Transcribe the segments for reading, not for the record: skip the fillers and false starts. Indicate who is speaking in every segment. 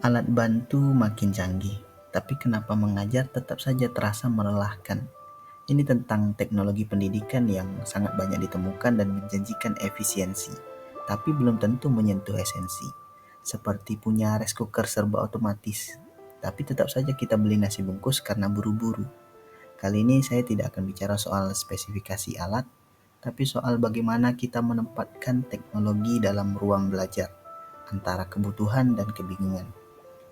Speaker 1: Alat bantu makin canggih, tapi kenapa mengajar tetap saja terasa melelahkan? Ini tentang teknologi pendidikan yang sangat banyak ditemukan dan menjanjikan efisiensi, tapi belum tentu menyentuh esensi. Seperti punya rice cooker serba otomatis, tapi tetap saja kita beli nasi bungkus karena buru-buru. Kali ini saya tidak akan bicara soal spesifikasi alat, tapi soal bagaimana kita menempatkan teknologi dalam ruang belajar, antara kebutuhan dan kebingungan.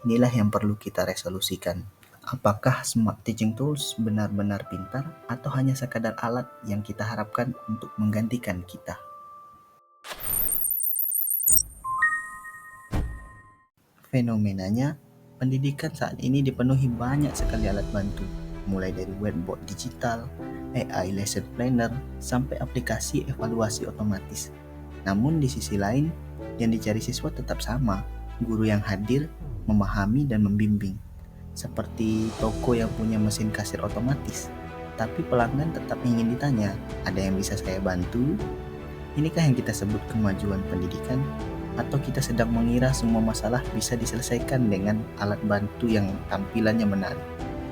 Speaker 1: Inilah yang perlu kita resolusikan. Apakah smart teaching tools benar-benar pintar atau hanya sekadar alat yang kita harapkan untuk menggantikan kita? Fenomenanya, pendidikan saat ini dipenuhi banyak sekali alat bantu, mulai dari whiteboard digital, AI lesson planner, sampai aplikasi evaluasi otomatis. Namun di sisi lain, yang dicari siswa tetap sama, guru yang hadir, memahami dan membimbing. Seperti toko yang punya mesin kasir otomatis, tapi pelanggan tetap ingin ditanya, ada yang bisa saya bantu? Inikah yang kita sebut kemajuan pendidikan? Atau kita sedang mengira semua masalah bisa diselesaikan dengan alat bantu yang tampilannya menarik?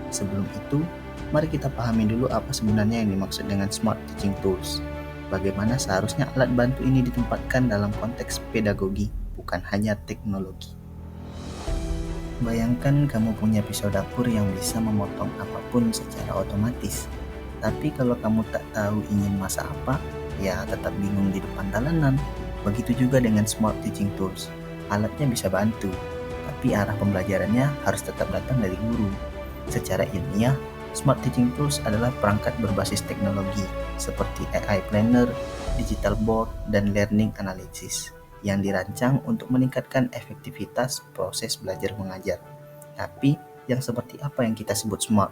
Speaker 1: Sebelum itu, mari kita pahami dulu apa sebenarnya yang dimaksud dengan smart teaching tools. Bagaimana seharusnya alat bantu ini ditempatkan dalam konteks pedagogi, bukan hanya teknologi. Bayangkan kamu punya pisau dapur yang bisa memotong apapun secara otomatis. Tapi kalau kamu tak tahu ingin masak apa, ya tetap bingung di depan talenan. Begitu juga dengan smart teaching tools. Alatnya bisa bantu, tapi arah pembelajarannya harus tetap datang dari guru. Secara ilmiah, smart teaching tools adalah perangkat berbasis teknologi seperti AI planner, digital board, dan learning analysis yang dirancang untuk meningkatkan efektivitas proses belajar mengajar. Tapi, yang seperti apa yang kita sebut smart?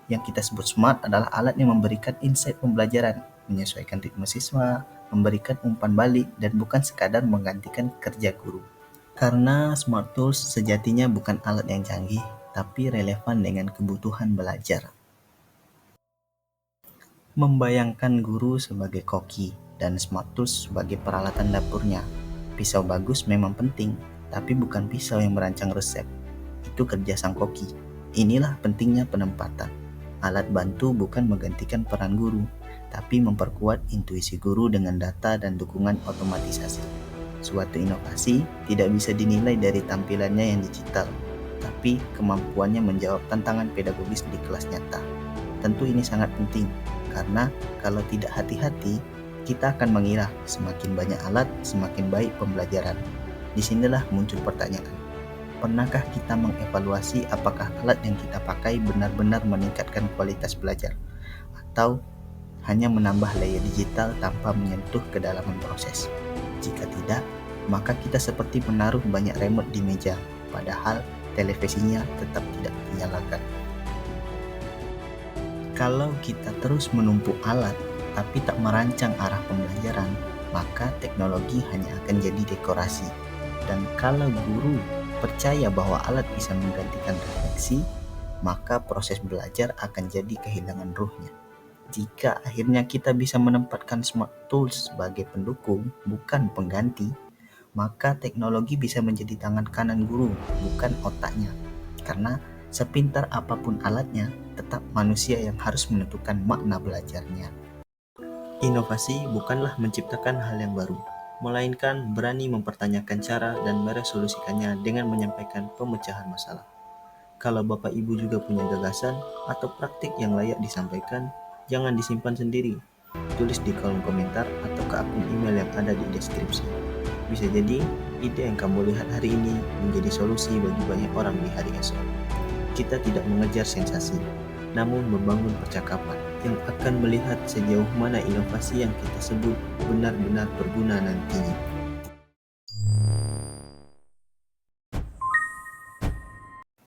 Speaker 1: Yang kita sebut smart adalah alat yang memberikan insight pembelajaran, menyesuaikan ritme siswa, memberikan umpan balik, dan bukan sekadar menggantikan kerja guru. Karena smart tools sejatinya bukan alat yang canggih, tapi relevan dengan kebutuhan belajar. Membayangkan guru sebagai koki dan smart tools sebagai peralatan dapurnya. Pisau bagus memang penting, tapi bukan pisau yang merancang resep. Itu kerja sang koki. Inilah pentingnya penempatan. Alat bantu bukan menggantikan peran guru, tapi memperkuat intuisi guru dengan data dan dukungan otomatisasi. Suatu inovasi tidak bisa dinilai dari tampilannya yang digital, tapi kemampuannya menjawab tantangan pedagogis di kelas nyata. Tentu ini sangat penting, karena kalau tidak hati-hati, kita akan mengira semakin banyak alat, semakin baik pembelajaran. Disinilah muncul pertanyaan. Pernahkah kita mengevaluasi apakah alat yang kita pakai benar-benar meningkatkan kualitas belajar? Atau hanya menambah layer digital tanpa menyentuh kedalaman proses? Jika tidak, maka kita seperti menaruh banyak remote di meja, padahal televisinya tetap tidak dinyalakan. Kalau kita terus menumpuk alat, tapi tak merancang arah pembelajaran, maka teknologi hanya akan jadi dekorasi. Dan kalau guru percaya bahwa alat bisa menggantikan refleksi, maka proses belajar akan jadi kehilangan ruhnya. Jika akhirnya kita bisa menempatkan smart tools sebagai pendukung, bukan pengganti, maka teknologi bisa menjadi tangan kanan guru, bukan otaknya. Karena sepintar apapun alatnya, tetap manusia yang harus menentukan makna belajarnya. Inovasi bukanlah menciptakan hal yang baru, melainkan berani mempertanyakan cara dan meresolusikannya dengan menyampaikan pemecahan masalah. Kalau Bapak Ibu juga punya gagasan atau praktik yang layak disampaikan, jangan disimpan sendiri. Tulis di kolom komentar atau ke akun email yang ada di deskripsi. Bisa jadi, ide yang kamu lihat hari ini menjadi solusi bagi banyak orang di hari esok. Kita tidak mengejar sensasi, namun membangun percakapan yang akan melihat sejauh mana inovasi yang kita sebut benar-benar berguna nantinya.